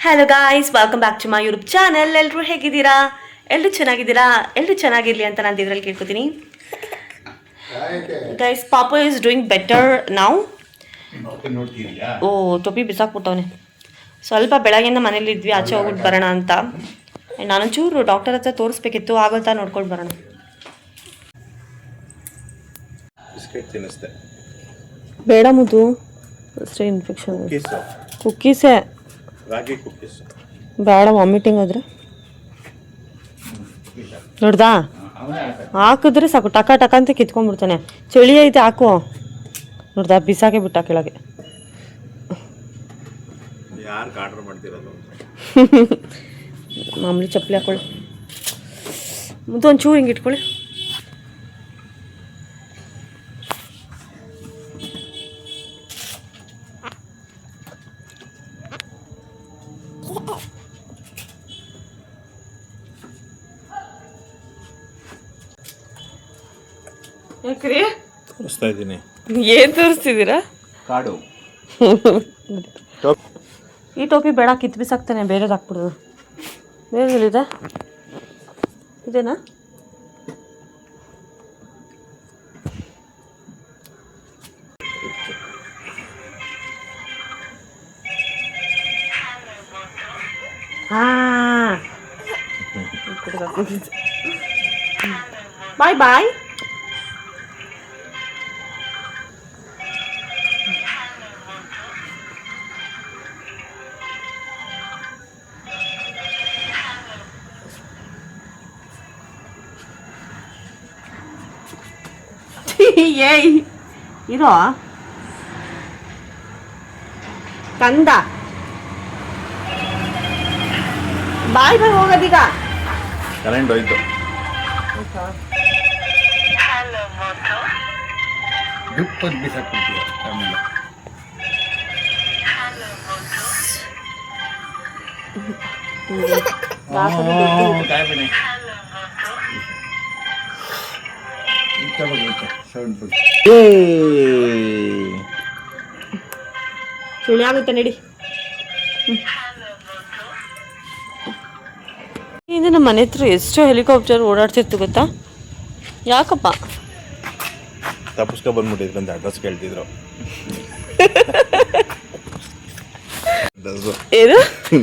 Hello guys, welcome back to my YouTube channel. ಎಲ್ಲರೂ ಹೇಗಿದ್ದೀರಾ? ಎಲ್ಲರೂ ಚೆನ್ನಾಗಿದ್ದೀರಾ? ಎಲ್ಲರೂ ಚೆನ್ನಾಗಿರಲಿ ಅಂತ ನಾನು ಇದರಲ್ಲಿ ಕೇಳ್ಕೊತೀನಿ. ಗೈಸ್, ಪಾಪು ಈಸ್ ಡೂಯಿಂಗ್ ಬೆಟರ್ ನಾವು. ಓ, ಟೊಪಿ ಬಿಸಾಕ್ಬಿಟ್ಟವನೆ. ಸ್ವಲ್ಪ ಬೆಳಗ್ಗೆಯಿಂದ ಮನೇಲಿದ್ವಿ, ಆಚೆ ಹೋಗ್ಬಿಟ್ಟು ಬರೋಣ ಅಂತ. ನಾನೊಂಚೂರು ಡಾಕ್ಟರ್ ಹತ್ರ ತೋರಿಸ್ಬೇಕಿತ್ತು, ಆಗೋಲ್ತಾ ನೋಡ್ಕೊಂಡು ಬರೋಣ. ಬೇಡ ಮುದ್ದು, ಅಷ್ಟೇ ಇನ್ಫೆಕ್ಷನ್. ಕುಕ್ಕೀಸೇ ಬೇಡ, ವಾಮಿಟಿಂಗ್ ಆದ್ರೆ. ನೋಡ್ದಾ, ಹಾಕಿದ್ರೆ ಸಾಕು, ಟಕ ಟಕ ಅಂತ ಕಿತ್ಕೊಂಡ್ಬಿಡ್ತಾನೆ. ಚಳಿ ಐತೆ, ಹಾಕು. ನೋಡ್ದಾ, ಬಿಸಾಕೆ ಬಿಟ್ಟ ಕೆಳಗೆ. ಮಾಮೂಲಿ ಚಪ್ಪಲಿ ಹಾಕೊಳ್ಳಿ ಮುದ್ದು, ಒಂಚೂರು ಹಿಂಗೆ ಇಟ್ಕೊಳ್ಳಿ. ಯಾಕ್ರಿ ತೋರಿಸ್ತಾ ಇದ್ದೀನಿ? ಏನ್ ತೋರಿಸ್ತಿದ್ದೀರಾ? ಕಾಡು. ಈ ಟೋಪಿ ಬೇಡ, ಕಿತ್ತು ಬಿಸಾಕ್ತಾನೆ. ಬೇರೆದು ಹಾಕ್ಬಿಡೋದು. ಬೇರೆದಿದೆ, ಇದೇನಾ? ಬಾಯ್ ಬಾಯ್. ಏಯ್ ಇರೋ ಕಂದ, ಬಾಯ್ ಬಾಯ್, ಹೋಗೋದೀಗ. ಕರೆಂಟ್ ಹೋಯ್ತು. ಚಳಿ ಆಗುತ್ತೆ ನಡಿ. ಇದು ನಮ್ಮ ಮನೆ ಹತ್ರ ಎಷ್ಟು ಹೆಲಿಕಾಪ್ಟರ್ ಓಡಾಡ್ತಿತ್ತು ಗೊತ್ತಾ? ಯಾಕಪ್ಪ ತಪ್ಪಿಸ್ಕೊ ಬಂದ್ಬಿಟ್ಟಿದ್ರು ಅಂತ ಅಡ್ರೆಸ್ ಕೇಳ್ತಿದ್ರು. ಏನು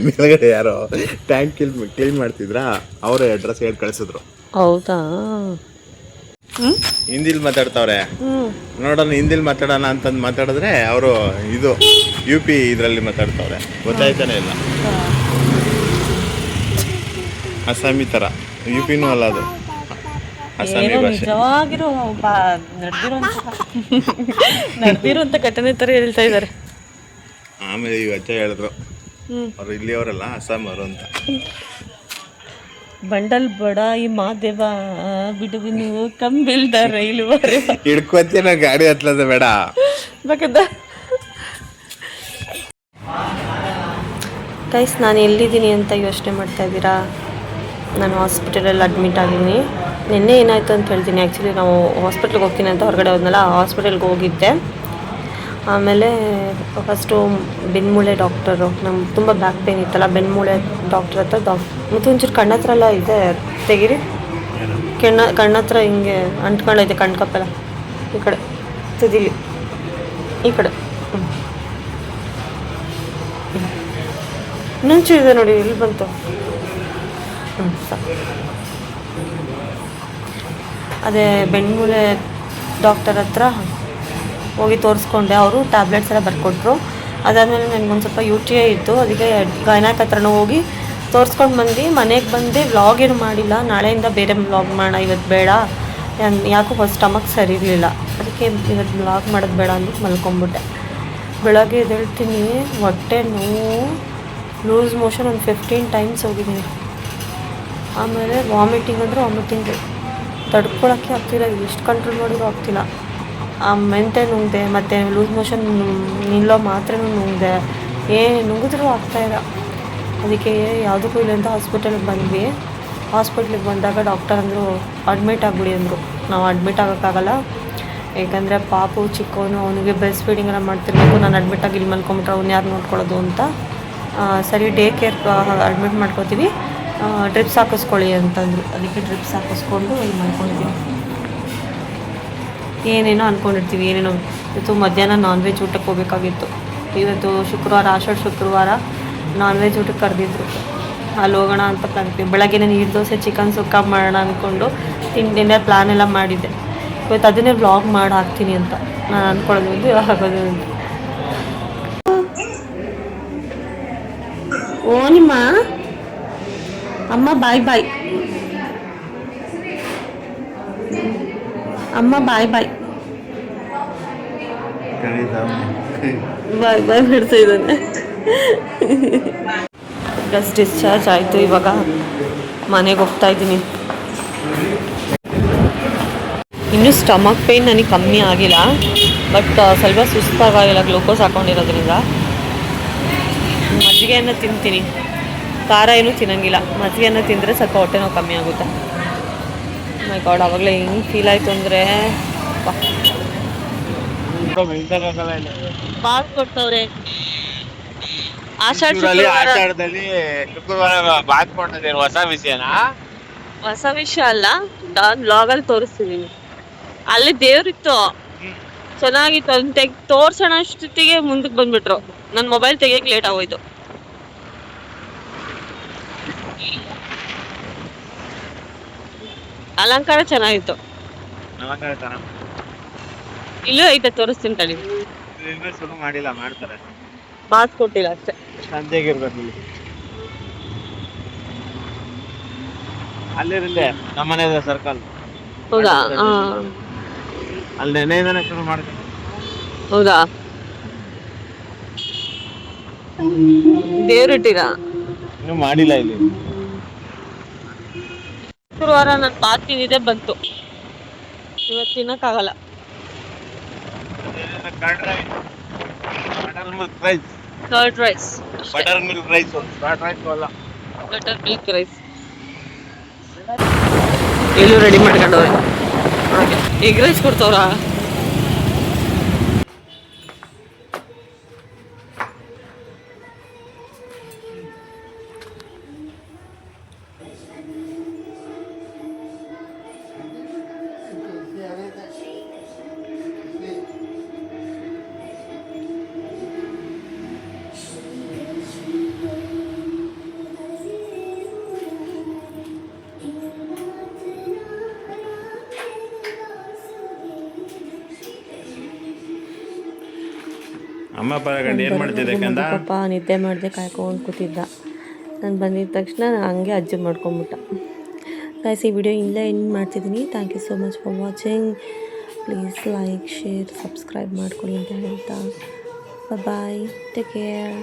ಮೇಲ್ಗಡೆ ಯಾರೋ ಟ್ಯಾಂಕ್ ಕ್ಲೀನ್ ಮಾಡ್ತಿದ್ರ, ಅವರೇ ಅಡ್ರೆಸ್ ಹೇಳಿ ಕಳಿಸಿದ್ರು. ಹೌದಾ? ಹಿಂದಿಲ್ ಮಾತಾಡ್ತಾವ್ರೆ, ನೋಡೋಣ ಹಿಂದಿಲ್ ಮಾತಾಡೋಣ ಅಂತಂದು ಮಾತಾಡಿದ್ರೆ ಅವರು ಇದು UP ಇದರಲ್ಲಿ ಮಾತಾಡ್ತಾವ್ರೆ. ಗೊತ್ತಾಯ್ತಾನೆ ಇಲ್ಲ. ಅಸ್ಸಾಮಿ ಥರ, UPನೂ ಅಲ್ಲ ಅದು, ಅಸ್ಸಾಮಿ ಭಾಷೆ. ನಿಜವಾಗಿರೋ ನಡೆದಿರುವಂತ ಘಟನೆ ಥರ ಹೇಳ್ತಾ ಇದ್ದಾರೆ. ಆಮೇಲೆ ಈಗ ಅಜ್ಜ ಹೇಳಿದ್ರು, ಅವ್ರು ಇಲ್ಲಿಯವರಲ್ಲ, ಅಸ್ಸಾಂ ಅವರು ಅಂತ. ಬಂಡಲ್ ಬಡ ಈ ಮಾದೇವ ಬಿಡುವಿನು ಕಂಬಿಲ್ದ ರೈಲು ಹಿಡ್ಕೊತೇನ ಗಾಡಿ ಹತ್ಲದ ಬೇಡ ಬೇಕಂತ. ಗೈಸ್, ನಾನು ಎಲ್ಲಿದ್ದೀನಿ ಅಂತ ಯೋಚನೆ ಮಾಡ್ತಾ ಇದ್ದೀರಾ? ನಾನು ಹಾಸ್ಪಿಟಲಲ್ಲಿ ಅಡ್ಮಿಟ್ ಆಗಿದ್ದೀನಿ. ನಿನ್ನೆ ಏನಾಯಿತು ಅಂತ ಹೇಳ್ತೀನಿ. ಆ್ಯಕ್ಚುಲಿ ನಾವು ಹಾಸ್ಪಿಟ್ಲಿಗೆ ಹೋಗ್ತೀನಿ ಅಂತ ಹೊರಗಡೆ ಹೋದ್ನಲ್ಲ, ಹಾಸ್ಪಿಟಲ್ಗೆ ಹೋಗಿದ್ದೆ. ಆಮೇಲೆ ಫಸ್ಟು ಬೆನ್ಮೂಳೆ ಡಾಕ್ಟರು, ನಮ್ಗೆ ತುಂಬ ಬ್ಯಾಕ್ ಪೇನ್ ಇತ್ತಲ್ಲ, ಬೆನ್ಮೂಳೆ ಡಾಕ್ಟರ್ ಹತ್ರ ಮತ್ತು ಒಂಚೂರು ಕಣ್ಣ ಹತ್ರ ಎಲ್ಲ ಇದೆ, ತೆಗೀರಿ. ಕಣ್ಣತ್ರ ಹಿಂಗೆ ಅಂಟ್ಕೊಂಡೈತೆ, ಕಣ್ಣು ಕಪ್ಪೆಲ್ಲ ಈ ಕಡೆ ತುದಿಲಿ, ಈ ಕಡೆ ಇನ್ನೊಂಚೂರು ಇದೆ ನೋಡಿ, ಇಲ್ಲಿ ಬಂತು. ಅದೇ ಬೆನ್ಮೂಳೆ ಡಾಕ್ಟರ್ ಹತ್ರ ಹೋಗಿ ತೋರಿಸ್ಕೊಂಡೆ. ಅವರು ಟ್ಯಾಬ್ಲೆಟ್ಸ್ ಎಲ್ಲ ಬರ್ಕೊಟ್ರು. ಅದಾದಮೇಲೆ ನನಗೊಂದು ಸ್ವಲ್ಪ UTI ಇತ್ತು, ಅದಕ್ಕೆ ಗೈನಾಕ್ ಹತ್ರನೂ ಹೋಗಿ ತೋರಿಸ್ಕೊಂಡು ಬಂದು ಮನೆಗೆ ಬಂದು ವ್ಲಾಗ್ ಏನು ಮಾಡಿಲ್ಲ. ನಾಳೆಯಿಂದ ಬೇರೆ ವ್ಲಾಗ್ ಮಾಡೋಣ, ಇವತ್ತು ಬೇಡ, ಯಾಕೋ ಫಸ್ಟ್ ಸ್ಟಮಕ್ ಸರಿ ಇರಲಿಲ್ಲ, ಅದಕ್ಕೆ ಇವತ್ತು ವ್ಲಾಗ್ ಮಾಡೋದು ಬೇಡ ಅಂದ್ಬಿಟ್ಟು ಮಲ್ಕೊಂಬಿಟ್ಟೆ. ಬೆಳಗ್ಗೆ ಎದ್ದೇಳ್ತೀನಿ, ಹೊಟ್ಟೆ ನೋವು, ಲೂಸ್ ಮೋಷನ್ ಒಂದು 15 ಟೈಮ್ಸ್ ಹೋಗಿದ್ದೀನಿ. ಆಮೇಲೆ ವಾಮಿಟಿಂಗ್ ಅಂದರೆ ವಾಮಿಟಿಂಗ್ ತಡ್ಕೊಳಕ್ಕೆ ಆಗ್ತಿಲ್ಲ, ಎಷ್ಟು ಕಂಟ್ರೋಲ್ ಮಾಡಿದ್ರು ಆಗ್ತಿಲ್ಲ. ಮೆಂತೆ ನುಂಗಿದೆ, ಮತ್ತು ಲೂಸ್ ಮೋಷನ್ ನಿಲ್ಲೋ ಮಾತ್ರೆನೂ ನುಂಗಿದೆ, ನುಂಗಿದ್ರೂ ಆಗ್ತಾಯಿಲ್ಲ. ಅದಕ್ಕೆ ಯಾವುದಕ್ಕೂ ಇಲ್ಲ ಅಂತ ಹಾಸ್ಪಿಟಲ್ಗೆ ಬಂದ್ವಿ. ಹಾಸ್ಪಿಟ್ಲಿಗೆ ಬಂದಾಗ ಡಾಕ್ಟರ್ ಅಂದರು ಅಡ್ಮಿಟ್ ಆಗಿಬಿಡಿ ಅಂದರು. ನಾವು ಅಡ್ಮಿಟ್ ಆಗೋಕ್ಕಾಗಲ್ಲ, ಏಕೆಂದರೆ ಪಾಪು ಚಿಕ್ಕವನು, ಅವನಿಗೆ ಬ್ರೆಸ್ಟ್ ಫೀಡಿಂಗ್ ಎಲ್ಲ ಮಾಡ್ತಿರ್ಬೇಕು, ನಾನು ಅಡ್ಮಿಟ್ ಆಗಿ ಇಲ್ಲಿ ಮಲ್ಕೊಂಬಿಟ್ರೆ ಅವ್ನು ಯಾರು ನೋಡ್ಕೊಳ್ಳೋದು ಅಂತ ಸರಿ ಡೇ ಕೇರ್ ಅಡ್ಮಿಟ್ ಮಾಡ್ಕೋತೀವಿ, ಡ್ರಿಪ್ಸ್ ಹಾಕಿಸ್ಕೊಳ್ಳಿ ಅಂತಂದರು. ಅದಕ್ಕೆ ಡ್ರಿಪ್ಸ್ ಹಾಕಿಸ್ಕೊಂಡು ಇದು ಮಾಡ್ಕೊಂಡಿದ್ದೀವಿ. ಏನೇನೋ ಅಂದ್ಕೊಂಡಿರ್ತೀವಿ, ಏನೇನೋ. ಇವತ್ತು ಮಧ್ಯಾಹ್ನ ನಾನ್ ವೆಜ್ ಊಟಕ್ಕೆ ಹೋಗ್ಬೇಕಾಗಿತ್ತು. ಇವತ್ತು ಶುಕ್ರವಾರ, ಆಷಾಢ ಶುಕ್ರವಾರ ನಾನ್ ವೆಜ್ ಊಟಕ್ಕೆ ಕರೆದಿದ್ರು. ಅಲ್ಲಿ ಹೋಗೋಣ ಅಂತ ಪ್ಲಾನ್. ಬೆಳಗ್ಗೆ ನೀರು ದೋಸೆ ಚಿಕನ್ ಸುಕ್ಕ ಮಾಡೋಣ ಅಂದ್ಕೊಂಡು ತಿಂಡಿನ ಪ್ಲ್ಯಾನ್ ಎಲ್ಲ ಮಾಡಿದ್ದೆ. ಇವತ್ತು ಅದನ್ನೇ ವ್ಲಾಗ್ ಮಾಡಿ ಹಾಕ್ತೀನಿ ಅಂತ ನಾನು ಅಂದ್ಕೊಳ್ಳೋದು ಒಂದು ಆಗೋದು ಒಂದು. ಓ ನಿಮ್ಮ ಅಮ್ಮ ಬಾಯ್ ಬಾಯ್, ಅಮ್ಮ ಬಾಯ್ ಬಾಯ್ ಬಾಯ್ ಬಾಯ್ ಮಾಡ್ತಾ ಇದ್ದಾನೆ. ಪ್ಲಸ್ ಡಿಸ್ಚಾರ್ಜ್ ಆಯಿತು. ಇವಾಗ ಮನೆಗೆ ಹೋಗ್ತಾ ಇದ್ದೀನಿ. ಇನ್ನೂ ಸ್ಟಮಕ್ ಪೇಯ್ನ್ ನನಗೆ ಕಮ್ಮಿ ಆಗಿಲ್ಲ, ಬಟ್ ಸ್ವಲ್ಪ ಸುಸ್ತಾಗಿಲ್ಲ ಗ್ಲೂಕೋಸ್ ಹಾಕ್ಕೊಂಡಿರೋದ್ರಿಂದ. ಮಜ್ಜಿಗೆಯನ್ನು ತಿಂತೀನಿ, ಖಾರ ಏನೂ ತಿನ್ನಂಗಿಲ್ಲ. ಮಜ್ಜಿಗೆಯನ್ನು ತಿಂದರೆ ಸ್ವಲ್ಪ ಹೊಟ್ಟೆ ನೋವು ಕಮ್ಮಿ ಆಗುತ್ತೆ. ಮೈ ಗಾಡ್, ಆವಾಗಲೇ ಹೆಂಗೆ ಫೀಲ್ ಆಯಿತು ಅಂದರೆ ಬಾತ್ ಕೊಡ್ತವ್ರೆ. ಆಷಾಢದಲ್ಲಿ ಶುಕ್ರವಾರ ಬಾತ್ ಕೊಡ್ತಿದ್ದೇನೆ. ಹೊಸ ವಿಷಯನಾ? ಹೊಸ ವಿಷಯ ಅಲ್ಲ, ನಾನು ವ್ಲಾಗಲ್ಲಿ ತೋರಿಸ್ತಿದ್ದೀನಿ. ಅಲ್ಲಿ ದೇವ್ರಿತ್ತು, ಚೆನ್ನಾಗಿತ್ತು. ಅದನ್ನ ತೋರ್ಸೋಣ ಅಷ್ಟೊತ್ತಿಗೆ ಮುಂದಕ್ಕೆ ಬಂದ್ಬಿಟ್ರು. ನನ್ನ ಮೊಬೈಲ್ ತೆಗಿಯಕ್ಕೆ ಲೇಟ್ ಆಗೋಯ್ತು. ಅಲಂಕಾರ ಚೆನ್ನಾಗಿತ್ತು. ಇಲ್ಲೂ ಐತೆ, ತೋರಿಸ್ತೀನಿ ತಡಿ. ಶುರು ಮಾಡಿಲ್ಲ, ಮಾಡ್ತಾರೆ. ಬಾತ್ ಕೊಟ್ಟಿಲ್ಲ ಅಷ್ಟೇ. ಸಂಜೆಗಿರ್ಬೇಕು ಇಲ್ಲಿ. ಅಲ್ಲಿರುತ್ತೆ ನಮ್ಮನೆ ಸರ್ಕಲ್. ಹೌದಾ? ಅಲ್ಲಿ ನೆನೆಯಿಂದನೇ ಶುರು ಮಾಡ್ತಾರೆ. ಹೌದಾ? ದೇವ್ರಿಟ್ಟಿರ? ಇನ್ನೂ ಮಾಡಿಲ್ಲ ಇಲ್ಲಿ. ಶುಕ್ರವಾರ ನಾನು ಬಾತ್ ತಿಂದಿದ್ದೆ ಬಂತು, ಇವತ್ತು ತಿನ್ನಕ್ಕಾಗಲ್ಲ. Curd rice, buttermilk rice, ಅಲ್ಲ ಬಟರ್ ಮಿಲ್ಕ್ ರೈಸ್. ಎಲ್ಲೂ ರೆಡಿ ಮಾಡ್ಕೊಂಡವ್ರೆ. ಎಗ್ ರೈಸ್ ಕೊಡ್ತವ್ರಾ? ಅಮ್ಮ ಪರಗಂಡು ಏನು ಮಾಡ್ತಿದ್ದೆ ಕಂದ? ಪಾಪ ನಿದ್ದೆ ಮಾಡಿದೆ, ಕಾಯ್ಕೊಂಡು ಕೂತಿದ್ದ. ನಾನು ಬಂದಿದ್ದ ತಕ್ಷಣ ಹಂಗೆ ಅಜ್ಜಿ ಮಾಡ್ಕೊಂಬಿಟ್ಟ. ಗೈಸ್, ಈ ವಿಡಿಯೋ ಇಲ್ಲೇ ಎಂಡ್ ಮಾಡ್ತಿದ್ದೀನಿ. Thank you so much for watching. Please like, share, subscribe ಮಾಡ್ಕೊಳ್ಳಿ ಅಂತ ಹೇಳ್ತಾ ಬಾಯ್, ಟೇಕ್ ಕೇರ್.